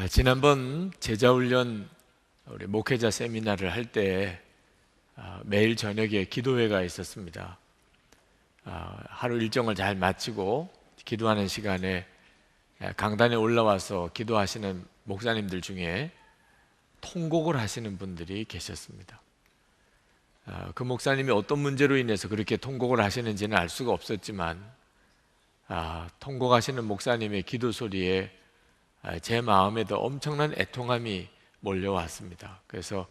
지난번 제자훈련 우리 목회자 세미나를 할 때 매일 저녁에 기도회가 있었습니다. 하루 일정을 잘 마치고 기도하는 시간에 강단에 올라와서 기도하시는 목사님들 중에 통곡을 하시는 분들이 계셨습니다. 그 목사님이 어떤 문제로 인해서 그렇게 통곡을 하시는지는 알 수가 없었지만 통곡하시는 목사님의 기도 소리에 제 마음에도 엄청난 애통함이 몰려왔습니다. 그래서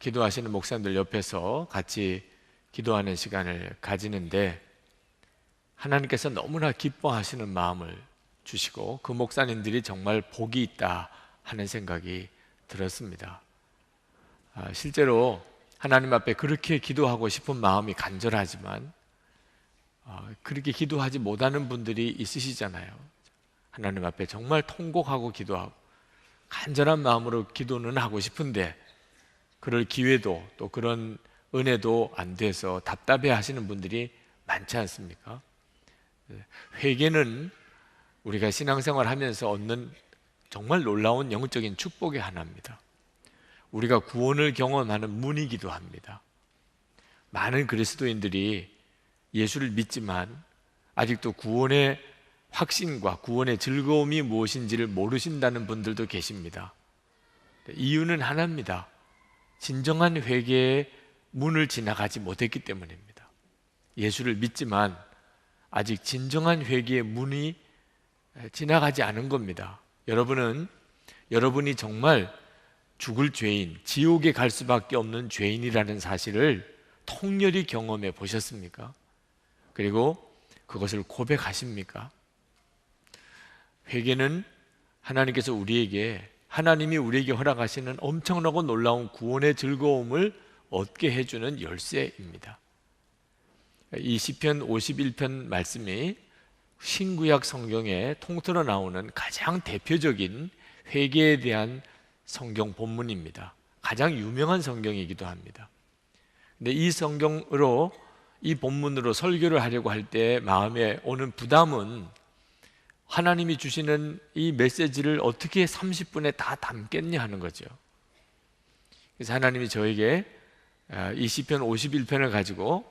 기도하시는 목사님들 옆에서 같이 기도하는 시간을 가지는데 하나님께서 너무나 기뻐하시는 마음을 주시고 그 목사님들이 정말 복이 있다 하는 생각이 들었습니다. 실제로 하나님 앞에 그렇게 기도하고 싶은 마음이 간절하지만 그렇게 기도하지 못하는 분들이 있으시잖아요. 하나님 앞에 정말 통곡하고 기도하고 간절한 마음으로 기도는 하고 싶은데 그럴 기회도 또 그런 은혜도 안 돼서 답답해 하시는 분들이 많지 않습니까? 회개는 우리가 신앙생활 하면서 얻는 정말 놀라운 영적인 축복의 하나입니다. 우리가 구원을 경험하는 문이기도 합니다. 많은 그리스도인들이 예수를 믿지만 아직도 구원의 확신과 구원의 즐거움이 무엇인지를 모르신다는 분들도 계십니다. 이유는 하나입니다. 진정한 회개의 문을 지나가지 못했기 때문입니다. 예수를 믿지만 아직 진정한 회개의 문이 지나가지 않은 겁니다. 여러분이 정말 죽을 죄인, 지옥에 갈 수밖에 없는 죄인이라는 사실을 통렬히 경험해 보셨습니까? 그리고 그것을 고백하십니까? 회개는 하나님이 우리에게 허락하시는 엄청나고 놀라운 구원의 즐거움을 얻게 해주는 열쇠입니다. 이 시편 51편 말씀이 신구약 성경에 통틀어 나오는 가장 대표적인 회개에 대한 성경 본문입니다. 가장 유명한 성경이기도 합니다. 근데 이 본문으로 설교를 하려고 할 때 마음에 오는 부담은 하나님이 주시는 이 메시지를 어떻게 30분에 다 담겠냐 하는 거죠. 그래서 하나님이 저에게 이 시편 51편을 가지고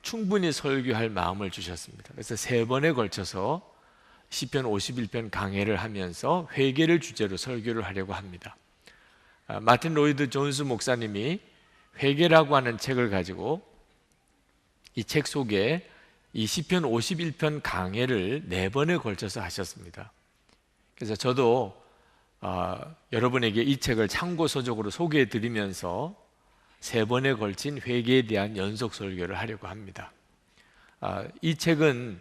충분히 설교할 마음을 주셨습니다. 그래서 3번에 걸쳐서 시편 51편 강해를 하면서 회개를 주제로 설교를 하려고 합니다. 마틴 로이드 존스 목사님이 회개라고 하는 책을 가지고 이 책 속에 이 시편 51편 강해를 4번에 걸쳐서 하셨습니다. 그래서 저도 여러분에게 이 책을 참고 서적으로 소개해 드리면서 3번에 걸친 회개에 대한 연속 설교를 하려고 합니다. 이 책은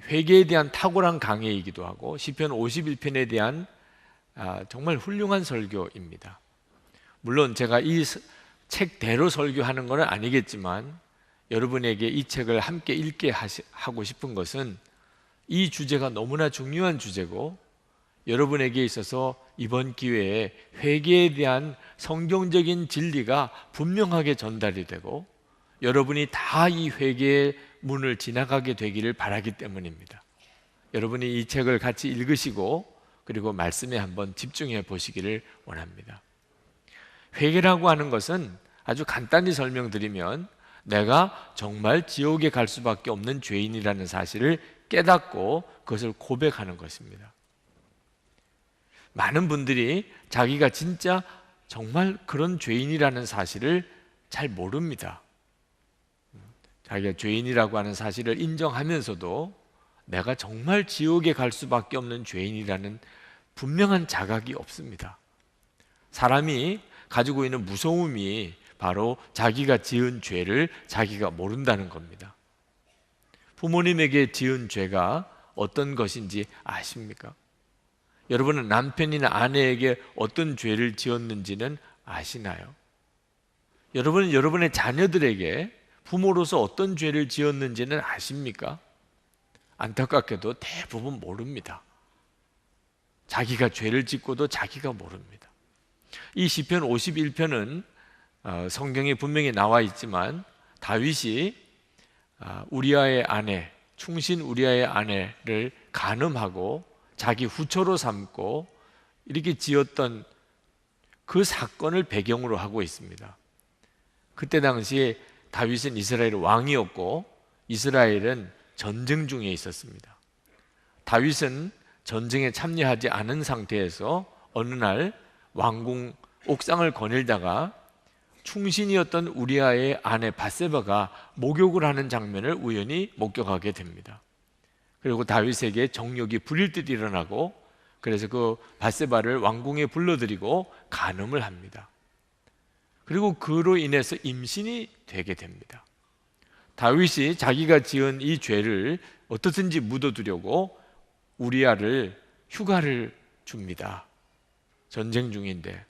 회개에 대한 탁월한 강해이기도 하고 시편 51편에 대한 정말 훌륭한 설교입니다. 물론 제가 이 책대로 설교하는 건 아니겠지만 여러분에게 이 책을 함께 읽게 하고 싶은 것은 이 주제가 너무나 중요한 주제고 여러분에게 있어서 이번 기회에 회개에 대한 성경적인 진리가 분명하게 전달이 되고 여러분이 다 이 회개의 문을 지나가게 되기를 바라기 때문입니다. 여러분이 이 책을 같이 읽으시고 그리고 말씀에 한번 집중해 보시기를 원합니다. 회개라고 하는 것은 아주 간단히 설명드리면 내가 정말 지옥에 갈 수밖에 없는 죄인이라는 사실을 깨닫고 그것을 고백하는 것입니다. 많은 분들이 자기가 진짜 정말 그런 죄인이라는 사실을 잘 모릅니다. 자기가 죄인이라고 하는 사실을 인정하면서도 내가 정말 지옥에 갈 수밖에 없는 죄인이라는 분명한 자각이 없습니다. 사람이 가지고 있는 무서움이 바로 자기가 지은 죄를 자기가 모른다는 겁니다. 부모님에게 지은 죄가 어떤 것인지 아십니까? 여러분은 남편이나 아내에게 어떤 죄를 지었는지는 아시나요? 여러분은 여러분의 자녀들에게 부모로서 어떤 죄를 지었는지는 아십니까? 안타깝게도 대부분 모릅니다. 자기가 죄를 짓고도 자기가 모릅니다. 이 시편 51편은 성경에 분명히 나와 있지만 다윗이 우리아의 아내, 충신 우리아의 아내를 간음하고 자기 후처로 삼고 이렇게 지었던 그 사건을 배경으로 하고 있습니다. 그때 당시에 다윗은 이스라엘 왕이었고 이스라엘은 전쟁 중에 있었습니다. 다윗은 전쟁에 참여하지 않은 상태에서 어느 날 왕궁 옥상을 거닐다가 충신이었던 우리아의 아내 밧세바가 목욕을 하는 장면을 우연히 목격하게 됩니다. 그리고 다윗에게 정욕이 부릴 듯 일어나고 그래서 그 밧세바를 왕궁에 불러들이고 간음을 합니다. 그리고 그로 인해서 임신이 되게 됩니다. 다윗이 자기가 지은 이 죄를 어떻든지 묻어두려고 우리아를 휴가를 줍니다. 전쟁 중인데.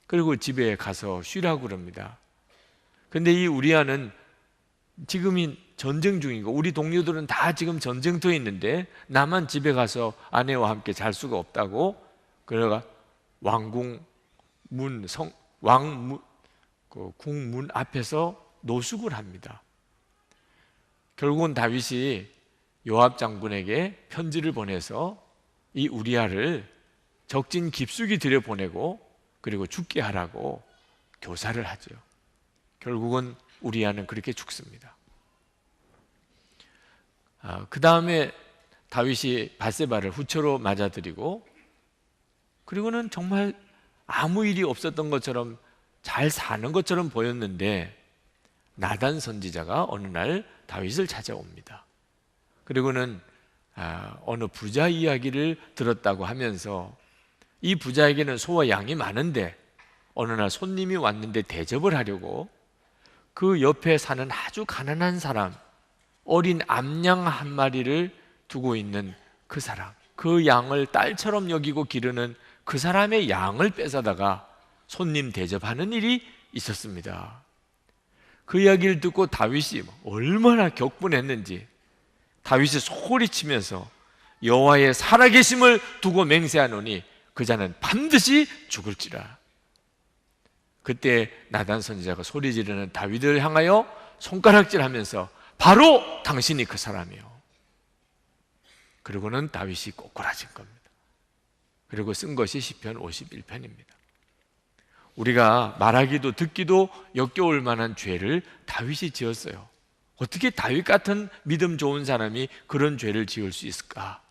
그리고 집에 가서 쉬라고 그럽니다. 근데 이 우리아는 지금이 전쟁 중이고 우리 동료들은 다 지금 전쟁터에 있는데 나만 집에 가서 아내와 함께 잘 수가 없다고 그래가 왕궁 문 궁문 앞에서 노숙을 합니다. 결국은 다윗이 요압 장군에게 편지를 보내서 이 우리아를 적진 깊숙이 들여보내고 그리고 죽게 하라고 교사를 하죠. 결국은 우리아는 그렇게 죽습니다. 그 다음에 다윗이 밧세바를 후처로 맞아들이고 그리고는 정말 아무 일이 없었던 것처럼 잘 사는 것처럼 보였는데 나단 선지자가 어느 날 다윗을 찾아옵니다. 그리고는 어느 부자 이야기를 들었다고 하면서 이 부자에게는 소와 양이 많은데 어느 날 손님이 왔는데 대접을 하려고 그 옆에 사는 아주 가난한 사람, 어린 암양 한 마리를 두고 있는 그 사람, 그 양을 딸처럼 여기고 기르는 그 사람의 양을 뺏어다가 손님 대접하는 일이 있었습니다. 그 이야기를 듣고 다윗이 얼마나 격분했는지 다윗이 소리치면서 여호와의 살아계심을 두고 맹세하노니 그 자는 반드시 죽을지라. 그때 나단 선지자가 소리 지르는 다윗을 향하여 손가락질하면서 바로 당신이 그 사람이요. 그리고는 다윗이 꼬꾸라진 겁니다. 그리고 쓴 것이 시편 51편입니다. 우리가 말하기도 듣기도 역겨울 만한 죄를 다윗이 지었어요. 어떻게 다윗 같은 믿음 좋은 사람이 그런 죄를 지을 수 있을까?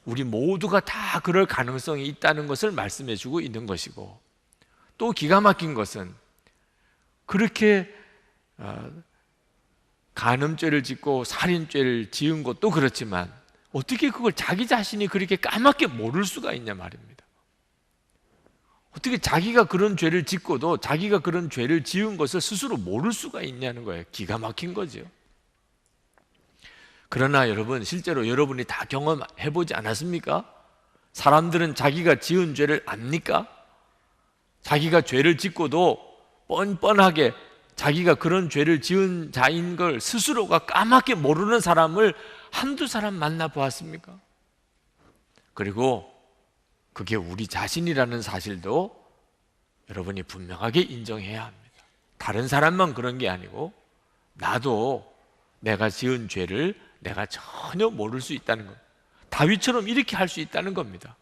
우리 모두가 다 그럴 가능성이 있다는 것을 말씀해 주고 있는 것이고, 또 기가 막힌 것은 그렇게 간음죄를 짓고 살인죄를 지은 것도 그렇지만 어떻게 그걸 자기 자신이 그렇게 까맣게 모를 수가 있냐 말입니다. 어떻게 자기가 그런 죄를 짓고도 자기가 그런 죄를 지은 것을 스스로 모를 수가 있냐는 거예요. 기가 막힌 거죠. 그러나 여러분, 실제로 여러분이 다 경험해보지 않았습니까? 사람들은 자기가 지은 죄를 압니까? 자기가 죄를 짓고도 뻔뻔하게 자기가 그런 죄를 지은 자인 걸 스스로가 까맣게 모르는 사람을 한두 사람 만나보았습니까? 그리고 그게 우리 자신이라는 사실도 여러분이 분명하게 인정해야 합니다. 다른 사람만 그런 게 아니고 나도 내가 지은 죄를 내가 전혀 모를 수 있다는 것. 다윗처럼 이렇게 할 수 있다는 겁니다.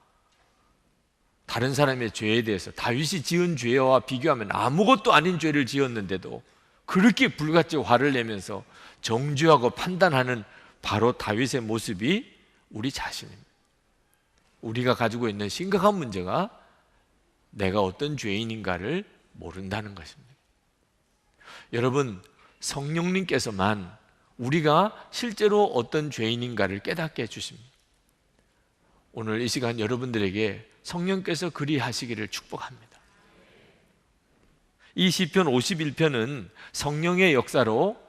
다른 사람의 죄에 대해서 다윗이 지은 죄와 비교하면 아무것도 아닌 죄를 지었는데도 그렇게 불같이 화를 내면서 정죄하고 판단하는 바로 다윗의 모습이 우리 자신입니다. 우리가 가지고 있는 심각한 문제가 내가 어떤 죄인인가를 모른다는 것입니다. 여러분, 성령님께서만 우리가 실제로 어떤 죄인인가를 깨닫게 해주십니다. 오늘 이 시간 여러분들에게 성령께서 그리하시기를 축복합니다. 이 시편 51편은 성령의 역사로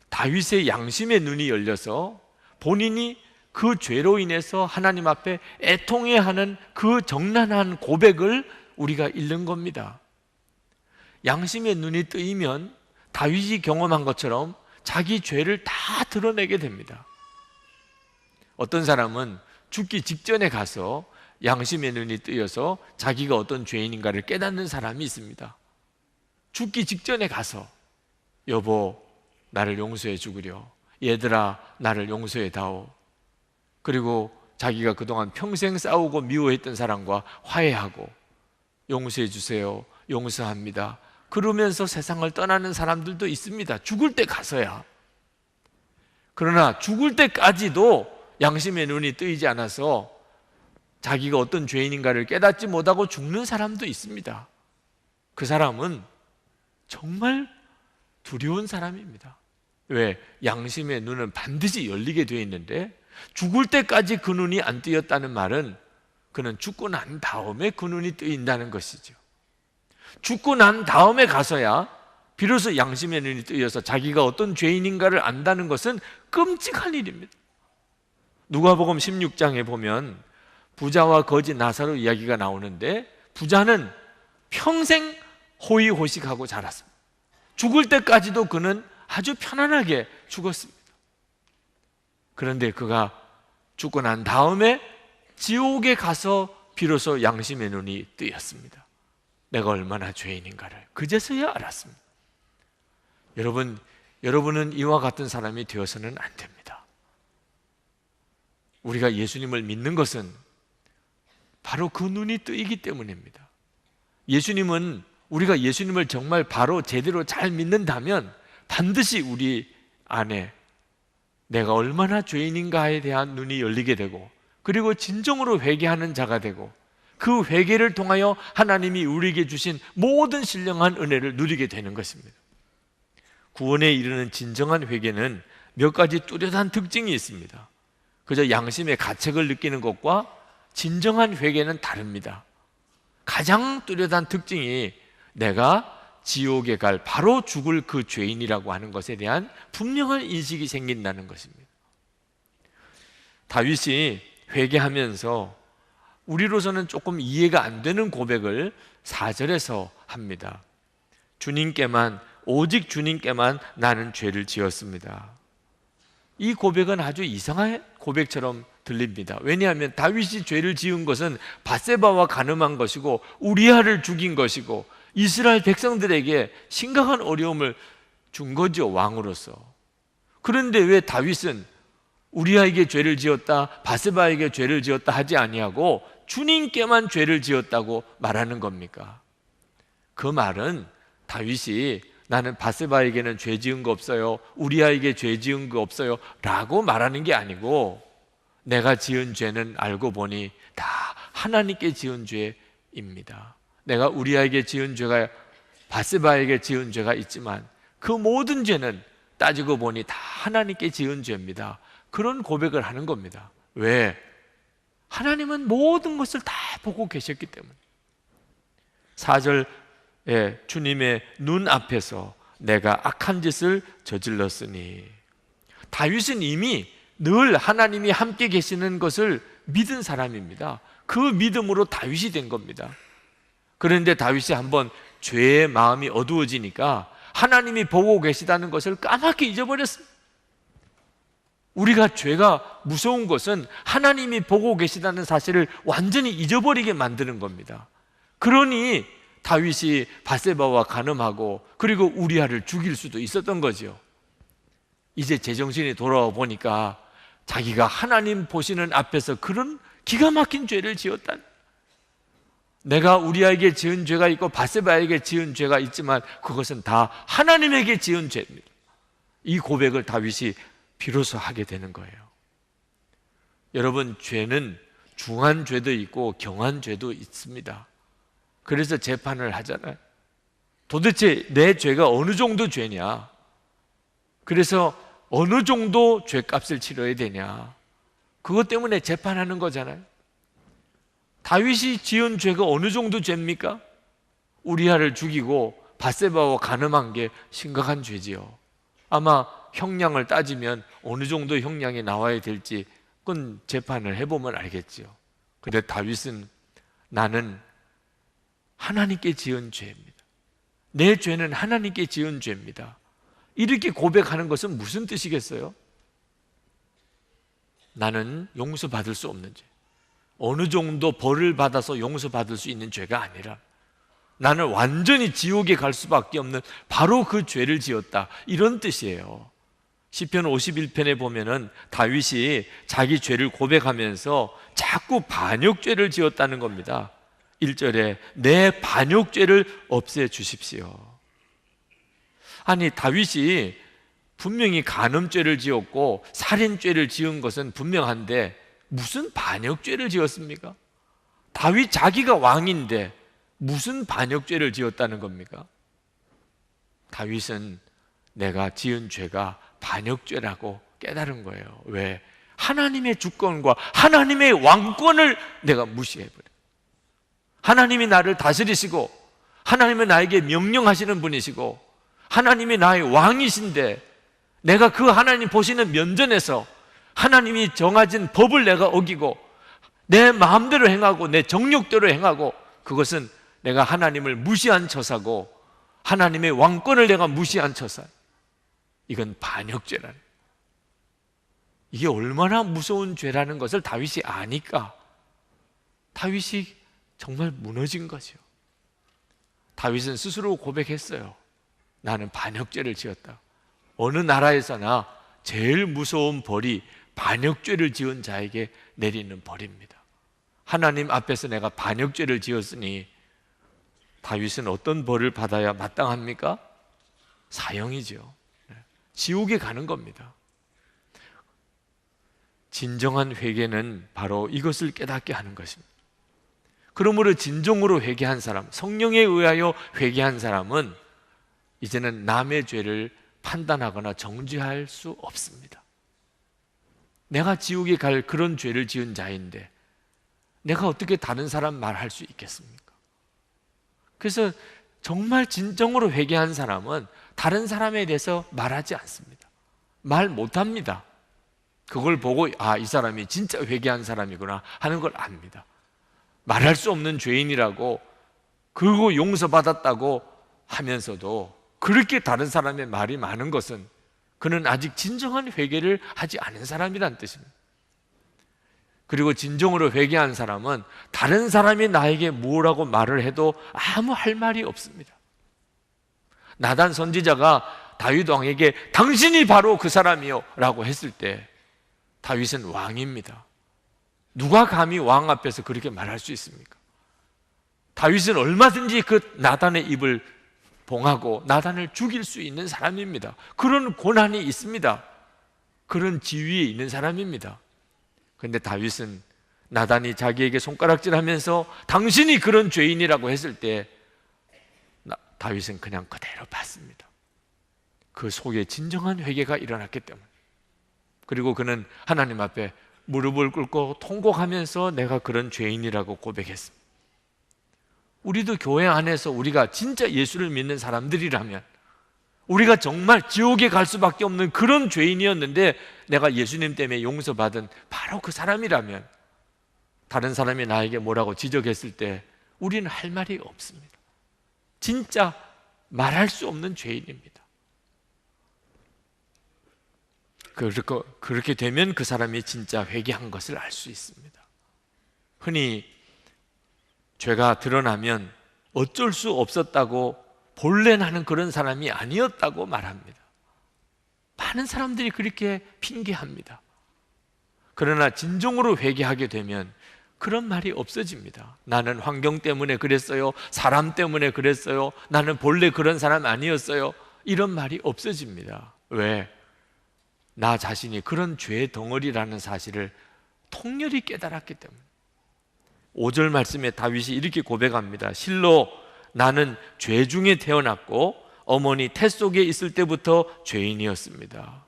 다윗의 양심의 눈이 열려서 본인이 그 죄로 인해서 하나님 앞에 애통해하는 그 정난한 고백을 우리가 읽는 겁니다. 양심의 눈이 뜨이면 다윗이 경험한 것처럼 자기 죄를 다 드러내게 됩니다. 어떤 사람은 죽기 직전에 가서 양심의 눈이 뜨여서 자기가 어떤 죄인인가를 깨닫는 사람이 있습니다. 죽기 직전에 가서 여보 나를 용서해 주구려, 얘들아 나를 용서해 다오, 그리고 자기가 그동안 평생 싸우고 미워했던 사람과 화해하고 용서해 주세요, 용서합니다 그러면서 세상을 떠나는 사람들도 있습니다. 죽을 때 가서야. 그러나 죽을 때까지도 양심의 눈이 뜨이지 않아서 자기가 어떤 죄인인가를 깨닫지 못하고 죽는 사람도 있습니다. 그 사람은 정말 두려운 사람입니다. 왜? 양심의 눈은 반드시 열리게 되어 있는데 죽을 때까지 그 눈이 안 뜨였다는 말은 그는 죽고 난 다음에 그 눈이 뜨인다는 것이죠. 죽고 난 다음에 가서야 비로소 양심의 눈이 뜨여서 자기가 어떤 죄인인가를 안다는 것은 끔찍한 일입니다. 누가복음 16장에 보면 부자와 거지 나사로 이야기가 나오는데 부자는 평생 호의호식하고 자랐습니다. 죽을 때까지도 그는 아주 편안하게 죽었습니다. 그런데 그가 죽고 난 다음에 지옥에 가서 비로소 양심의 눈이 뜨였습니다. 내가 얼마나 죄인인가를 그제서야 알았습니다. 여러분은 이와 같은 사람이 되어서는 안 됩니다. 우리가 예수님을 믿는 것은 바로 그 눈이 뜨이기 때문입니다. 우리가 예수님을 정말 바로 제대로 잘 믿는다면 반드시 우리 안에 내가 얼마나 죄인인가에 대한 눈이 열리게 되고 그리고 진정으로 회개하는 자가 되고 그 회개를 통하여 하나님이 우리에게 주신 모든 신령한 은혜를 누리게 되는 것입니다. 구원에 이르는 진정한 회개는 몇 가지 뚜렷한 특징이 있습니다. 그저 양심의 가책을 느끼는 것과 진정한 회개는 다릅니다. 가장 뚜렷한 특징이 내가 지옥에 갈 바로 죽을 그 죄인이라고 하는 것에 대한 분명한 인식이 생긴다는 것입니다. 다윗이 회개하면서 우리로서는 조금 이해가 안 되는 고백을 4절에서 합니다. 오직 주님께만 나는 죄를 지었습니다. 이 고백은 아주 이상한 고백처럼 들립니다. 왜냐하면 다윗이 죄를 지은 것은 밧세바와 간음한 것이고 우리아를 죽인 것이고 이스라엘 백성들에게 심각한 어려움을 준 거죠, 왕으로서. 그런데 왜 다윗은 우리아에게 죄를 지었다, 밧세바에게 죄를 지었다 하지 아니하고 주님께만 죄를 지었다고 말하는 겁니까? 그 말은 다윗이 나는 밧세바에게는 죄 지은 거 없어요, 우리아에게 죄 지은 거 없어요 라고 말하는 게 아니고 내가 지은 죄는 알고 보니 다 하나님께 지은 죄입니다. 내가 우리아에게 지은 죄가 밧세바에게 지은 죄가 있지만 그 모든 죄는 따지고 보니 다 하나님께 지은 죄입니다. 그런 고백을 하는 겁니다. 왜? 하나님은 모든 것을 다 보고 계셨기 때문에. 4절에 주님의 눈 앞에서 내가 악한 짓을 저질렀으니, 다윗은 이미 늘 하나님이 함께 계시는 것을 믿은 사람입니다. 그 믿음으로 다윗이 된 겁니다. 그런데 다윗이 한번 죄의 마음이 어두워지니까 하나님이 보고 계시다는 것을 까맣게 잊어버렸습니다. 우리가 죄가 무서운 것은 하나님이 보고 계시다는 사실을 완전히 잊어버리게 만드는 겁니다. 그러니 다윗이 밧세바와 간음하고 그리고 우리아를 죽일 수도 있었던 거죠. 이제 제정신이 돌아와 보니까 자기가 하나님 보시는 앞에서 그런 기가 막힌 죄를 지었다. 내가 우리아에게 지은 죄가 있고 밧세바에게 지은 죄가 있지만 그것은 다 하나님에게 지은 죄입니다. 이 고백을 다윗이 비로소 하게 되는 거예요. 여러분, 죄는 중한 죄도 있고 경한 죄도 있습니다. 그래서 재판을 하잖아요. 도대체 내 죄가 어느 정도 죄냐? 그래서 어느 정도 죄값을 치러야 되냐? 그것 때문에 재판하는 거잖아요. 다윗이 지은 죄가 어느 정도 죄입니까? 우리아를 죽이고 밧세바와 간음한 게 심각한 죄지요. 아마 형량을 따지면 어느 정도 형량이 나와야 될지 그건 재판을 해보면 알겠지요. 근데 다윗은 나는 하나님께 지은 죄입니다. 내 죄는 하나님께 지은 죄입니다. 이렇게 고백하는 것은 무슨 뜻이겠어요? 나는 용서받을 수 없는 죄, 어느 정도 벌을 받아서 용서받을 수 있는 죄가 아니라 나는 완전히 지옥에 갈 수밖에 없는 바로 그 죄를 지었다, 이런 뜻이에요. 시편 51편에 보면은 다윗이 자기 죄를 고백하면서 자꾸 반역죄를 지었다는 겁니다. 1절에 내 반역죄를 없애 주십시오. 아니, 다윗이 분명히 간음죄를 지었고 살인죄를 지은 것은 분명한데 무슨 반역죄를 지었습니까? 다윗 자기가 왕인데 무슨 반역죄를 지었다는 겁니까? 다윗은 내가 지은 죄가 반역죄라고 깨달은 거예요. 왜? 하나님의 주권과 하나님의 왕권을 내가 무시해버려. 하나님이 나를 다스리시고 하나님은 나에게 명령하시는 분이시고 하나님이 나의 왕이신데 내가 그 하나님 보시는 면전에서 하나님이 정하신 법을 내가 어기고 내 마음대로 행하고 내 정욕대로 행하고, 그것은 내가 하나님을 무시한 처사고 하나님의 왕권을 내가 무시한 처사. 이건 반역죄라는, 이게 얼마나 무서운 죄라는 것을 다윗이 아니까 다윗이 정말 무너진 거죠. 다윗은 스스로 고백했어요. 나는 반역죄를 지었다. 어느 나라에서나 제일 무서운 벌이 반역죄를 지은 자에게 내리는 벌입니다. 하나님 앞에서 내가 반역죄를 지었으니 다윗은 어떤 벌을 받아야 마땅합니까? 사형이죠. 지옥에 가는 겁니다. 진정한 회개는 바로 이것을 깨닫게 하는 것입니다. 그러므로 진정으로 회개한 사람, 성령에 의하여 회개한 사람은 이제는 남의 죄를 판단하거나 정죄할 수 없습니다. 내가 지옥에 갈 그런 죄를 지은 자인데 내가 어떻게 다른 사람 말할 수 있겠습니까? 그래서 정말 진정으로 회개한 사람은 다른 사람에 대해서 말하지 않습니다. 말 못합니다. 그걸 보고 이 사람이 진짜 회개한 사람이구나 하는 걸 압니다. 말할 수 없는 죄인이라고, 그리고 용서받았다고 하면서도 그렇게 다른 사람의 말이 많은 것은 그는 아직 진정한 회개를 하지 않은 사람이란 뜻입니다. 그리고 진정으로 회개한 사람은 다른 사람이 나에게 뭐라고 말을 해도 아무 할 말이 없습니다. 나단 선지자가 다윗 왕에게 당신이 바로 그 사람이요 라고 했을 때 다윗은 왕입니다. 누가 감히 왕 앞에서 그렇게 말할 수 있습니까? 다윗은 얼마든지 그 나단의 입을 봉하고 나단을 죽일 수 있는 사람입니다. 그런 권한이 있습니다. 그런 지위에 있는 사람입니다. 그런데 다윗은 나단이 자기에게 손가락질하면서 당신이 그런 죄인이라고 했을 때 다윗은 그냥 그대로 봤습니다. 그 속에 진정한 회개가 일어났기 때문에. 그리고 그는 하나님 앞에 무릎을 꿇고 통곡하면서 내가 그런 죄인이라고 고백했습니다. 우리도 교회 안에서 우리가 진짜 예수를 믿는 사람들이라면, 우리가 정말 지옥에 갈 수밖에 없는 그런 죄인이었는데 내가 예수님 때문에 용서받은 바로 그 사람이라면, 다른 사람이 나에게 뭐라고 지적했을 때 우리는 할 말이 없습니다. 진짜 말할 수 없는 죄인입니다. 그렇게 되면 그 사람이 진짜 회개한 것을 알 수 있습니다. 흔히 죄가 드러나면 어쩔 수 없었다고 본래 나는 그런 사람이 아니었다고 말합니다. 많은 사람들이 그렇게 핑계합니다. 그러나 진정으로 회개하게 되면 그런 말이 없어집니다. 나는 환경 때문에 그랬어요. 사람 때문에 그랬어요. 나는 본래 그런 사람 아니었어요. 이런 말이 없어집니다. 왜? 나 자신이 그런 죄의 덩어리라는 사실을 통렬히 깨달았기 때문에. 5절 말씀에 다윗이 이렇게 고백합니다. 실로 나는 죄 중에 태어났고 어머니 태 속에 있을 때부터 죄인이었습니다.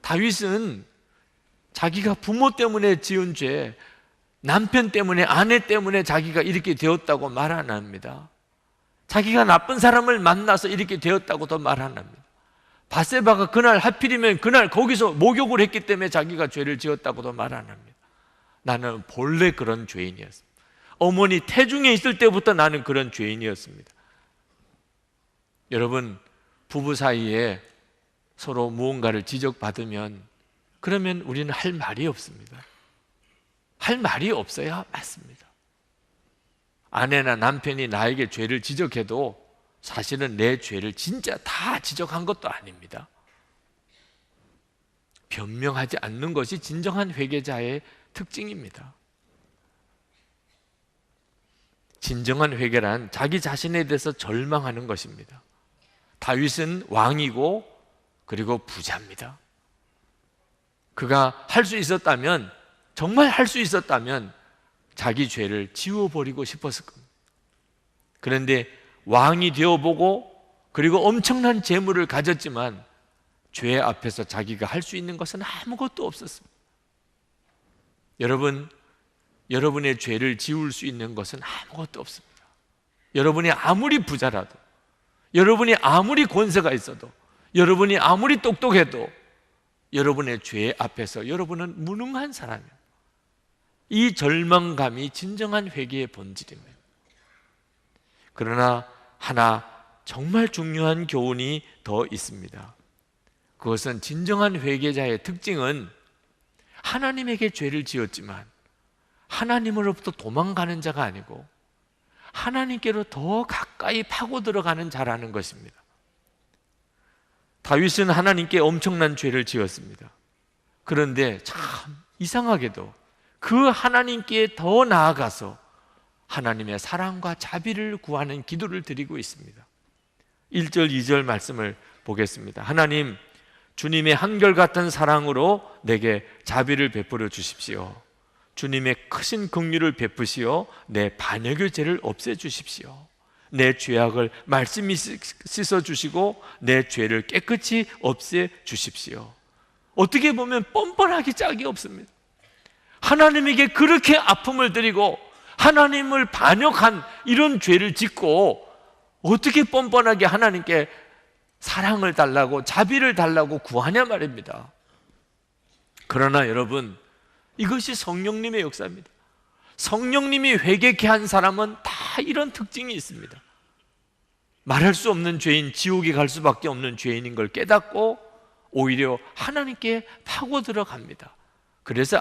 다윗은 자기가 부모 때문에 지은 죄, 남편 때문에, 아내 때문에 자기가 이렇게 되었다고 말 안 합니다. 자기가 나쁜 사람을 만나서 이렇게 되었다고도 말 안 합니다. 바세바가 그날 하필이면 그날 거기서 목욕을 했기 때문에 자기가 죄를 지었다고도 말 안 합니다. 나는 본래 그런 죄인이었습니다. 어머니 태중에 있을 때부터 나는 그런 죄인이었습니다. 여러분, 부부 사이에 서로 무언가를 지적받으면 그러면 우리는 할 말이 없습니다. 할 말이 없어야 맞습니다. 아내나 남편이 나에게 죄를 지적해도 사실은 내 죄를 진짜 다 지적한 것도 아닙니다. 변명하지 않는 것이 진정한 회개자의 특징입니다. 진정한 회개란 자기 자신에 대해서 절망하는 것입니다. 다윗은 왕이고 그리고 부자입니다. 그가 할 수 있었다면, 정말 할 수 있었다면 자기 죄를 지워버리고 싶었을 겁니다. 그런데 왕이 되어보고 그리고 엄청난 재물을 가졌지만 죄 앞에서 자기가 할 수 있는 것은 아무것도 없었습니다. 여러분, 여러분의 죄를 지울 수 있는 것은 아무것도 없습니다. 여러분이 아무리 부자라도, 여러분이 아무리 권세가 있어도, 여러분이 아무리 똑똑해도 여러분의 죄 앞에서 여러분은 무능한 사람이에요. 이 절망감이 진정한 회개의 본질입니다. 그러나 하나 정말 중요한 교훈이 더 있습니다. 그것은 진정한 회개자의 특징은 하나님에게 죄를 지었지만 하나님으로부터 도망가는 자가 아니고 하나님께로 더 가까이 파고 들어가는 자라는 것입니다. 다윗은 하나님께 엄청난 죄를 지었습니다. 그런데 참 이상하게도 그 하나님께 더 나아가서 하나님의 사랑과 자비를 구하는 기도를 드리고 있습니다. 1절, 2절 말씀을 보겠습니다. 하나님, 주님의 한결같은 사랑으로 내게 자비를 베풀어 주십시오. 주님의 크신 긍휼을 베푸시어 내 반역의 죄를 없애주십시오. 내 죄악을 말씀이 씻어주시고 내 죄를 깨끗이 없애주십시오. 어떻게 보면 뻔뻔하기 짝이 없습니다. 하나님에게 그렇게 아픔을 드리고 하나님을 반역한 이런 죄를 짓고 어떻게 뻔뻔하게 하나님께 사랑을 달라고 자비를 달라고 구하냐 말입니다. 그러나 여러분, 이것이 성령님의 역사입니다. 성령님이 회개케 한 사람은 다 이런 특징이 있습니다. 말할 수 없는 죄인, 지옥에 갈 수밖에 없는 죄인인 걸 깨닫고 오히려 하나님께 파고 들어갑니다. 그래서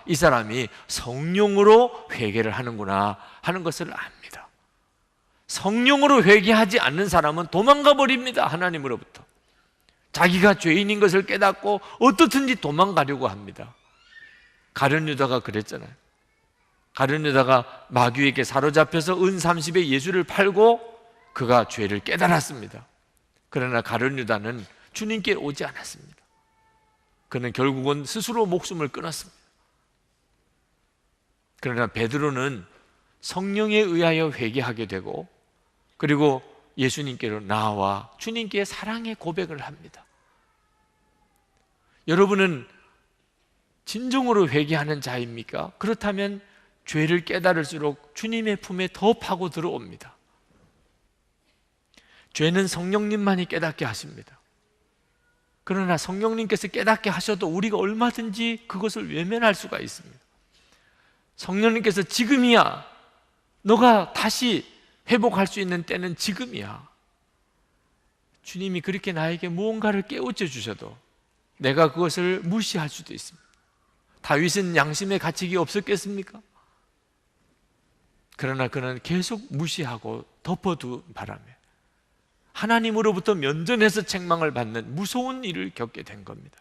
이 사람이 성령으로 회개를 하는구나 하는 것을 압니다. 성령으로 회개하지 않는 사람은 도망가 버립니다. 하나님으로부터. 자기가 죄인인 것을 깨닫고 어떻든지 도망가려고 합니다. 가룟 유다가 그랬잖아요. 가룟 유다가 마귀에게 사로잡혀서 은 30에 예수를 팔고 그가 죄를 깨달았습니다. 그러나 가룟 유다는 주님께 오지 않았습니다. 그는 결국은 스스로 목숨을 끊었습니다. 그러나 베드로는 성령에 의하여 회개하게 되고 그리고 예수님께로 나와 주님께 사랑의 고백을 합니다. 여러분은 진정으로 회개하는 자입니까? 그렇다면 죄를 깨달을수록 주님의 품에 더 파고 들어옵니다. 죄는 성령님만이 깨닫게 하십니다. 그러나 성령님께서 깨닫게 하셔도 우리가 얼마든지 그것을 외면할 수가 있습니다. 성령님께서 지금이야, 너가 다시 회복할 수 있는 때는 지금이야. 주님이 그렇게 나에게 무언가를 깨우쳐 주셔도 내가 그것을 무시할 수도 있습니다. 다윗은 양심의 가책이 없었겠습니까? 그러나 그는 계속 무시하고 덮어둔 바람에 하나님으로부터 면전에서 책망을 받는 무서운 일을 겪게 된 겁니다.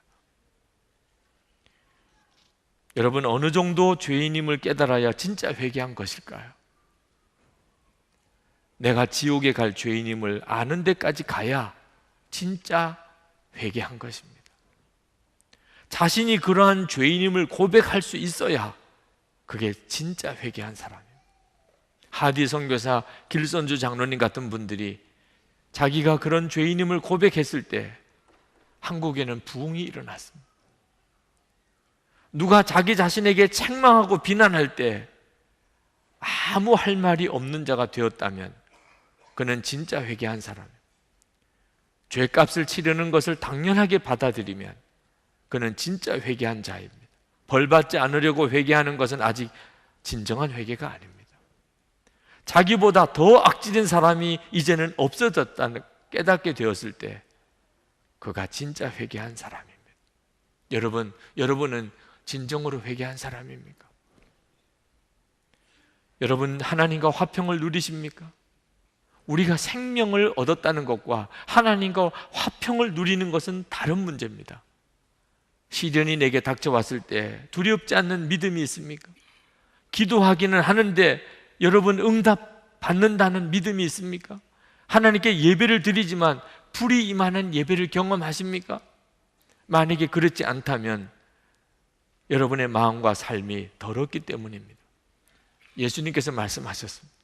여러분, 어느 정도 죄인임을 깨달아야 진짜 회개한 것일까요? 내가 지옥에 갈 죄인임을 아는 데까지 가야 진짜 회개한 것입니다. 자신이 그러한 죄인임을 고백할 수 있어야 그게 진짜 회개한 사람입니다. 하디 선교사, 길선주 장로님 같은 분들이 자기가 그런 죄인임을 고백했을 때 한국에는 부흥이 일어났습니다. 누가 자기 자신에게 책망하고 비난할 때 아무 할 말이 없는 자가 되었다면 그는 진짜 회개한 사람이에요. 죄값을 치르는 것을 당연하게 받아들이면 그는 진짜 회개한 자입니다. 벌받지 않으려고 회개하는 것은 아직 진정한 회개가 아닙니다. 자기보다 더 악질인 사람이 이제는 없어졌다는 깨닫게 되었을 때 그가 진짜 회개한 사람입니다. 여러분은 진정으로 회개한 사람입니까? 여러분, 하나님과 화평을 누리십니까? 우리가 생명을 얻었다는 것과 하나님과 화평을 누리는 것은 다른 문제입니다. 시련이 내게 닥쳐왔을 때 두렵지 않는 믿음이 있습니까? 기도하기는 하는데 여러분 응답 받는다는 믿음이 있습니까? 하나님께 예배를 드리지만 불이 임하는 예배를 경험하십니까? 만약에 그렇지 않다면 여러분의 마음과 삶이 더럽기 때문입니다. 예수님께서 말씀하셨습니다.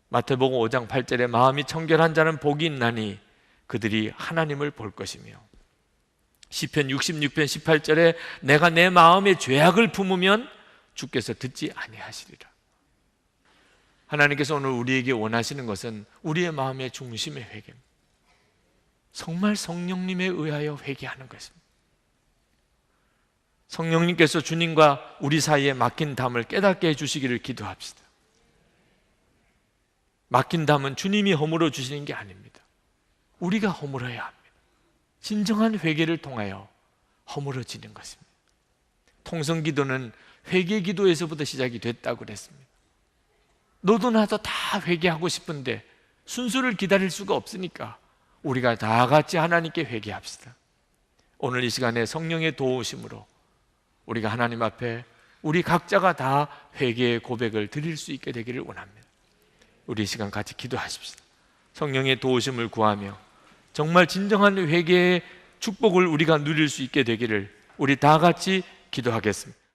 마태복음 5장 8절에 마음이 청결한 자는 복이 있나니 그들이 하나님을 볼 것이며, 시편 66편 18절에 내가 내 마음에 죄악을 품으면 주께서 듣지 아니하시리라. 하나님께서 오늘 우리에게 원하시는 것은 우리의 마음의 중심의 회개입니다. 정말 성령님에 의하여 회개하는 것입니다. 성령님께서 주님과 우리 사이에 막힌 담을 깨닫게 해주시기를 기도합시다. 막힌 담은 주님이 허물어 주시는 게 아닙니다. 우리가 허물어야 합니다. 진정한 회개를 통하여 허물어지는 것입니다. 통성기도는 회개기도에서부터 시작이 됐다고 그랬습니다. 너도 나도 다 회개하고 싶은데 순서를 기다릴 수가 없으니까 우리가 다 같이 하나님께 회개합시다. 오늘 이 시간에 성령의 도우심으로 우리가 하나님 앞에 우리 각자가 다 회개의 고백을 드릴 수 있게 되기를 원합니다. 우리 이 시간 같이 기도하십시다. 성령의 도우심을 구하며 정말 진정한 회개의 축복을 우리가 누릴 수 있게 되기를 우리 다 같이 기도하겠습니다.